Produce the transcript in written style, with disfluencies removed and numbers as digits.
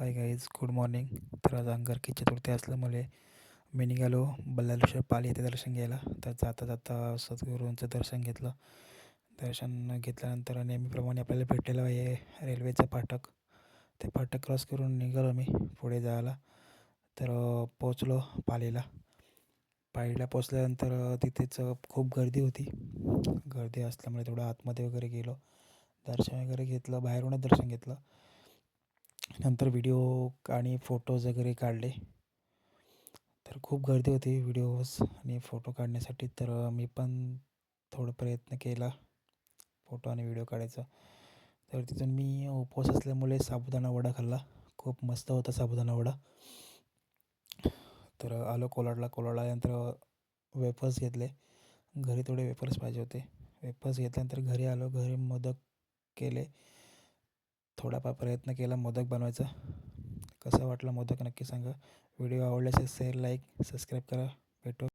Hi guys, good morning. तर आज अंगारकी चतुर्थी असल्यामुळे मी निघालो बल्लाळेश्वर पाली येथे दर्शन घ्यायला. तर जाता जाता सद्गुरूंचं दर्शन घेतलं. दर्शन घेतल्यानंतर नेहमीप्रमाणे आपल्याला भेटलेलं आहे रेल्वेचं फाटक. ते फाटक क्रॉस करून निघालो मी पुढे जायला. तर पोचलो पालीला. पोचल्यानंतर तिथेच खूप गर्दी होती. गर्दी असल्यामुळे थोडं आतमध्ये वगैरे गेलो. दर्शन वगैरे घेतलं, बाहेरूनच दर्शन घेतलं. नंतर व्हिडिओ आणि फोटोज वगैरे काढले. तर खूप गर्दी होती व्हिडिओज आणि फोटो काढण्यासाठी. तर मी पण थोडं प्रयत्न केला फोटो आणि व्हिडिओ काढायचा. तर तिथून मी उपवास असल्यामुळे साबुदाणा वडा खाल्ला. खूप मस्त होता साबुदाणा वडा. तर आलो कोलाडला. आल्यानंतर वेफर्स घेतले. घरी थोडे वेफर्स पाहिजे होते. वेफर्स घेतल्यानंतर घरी आलो. घरी मोदक केले. थोडाफार प्रयत्न केला मोदक बनवायचा. कसा वाटला मोदक नक्की सांगा. व्हिडिओ आवडल्यास शेअर, लाईक, सबस्क्राईब करा. भेटू.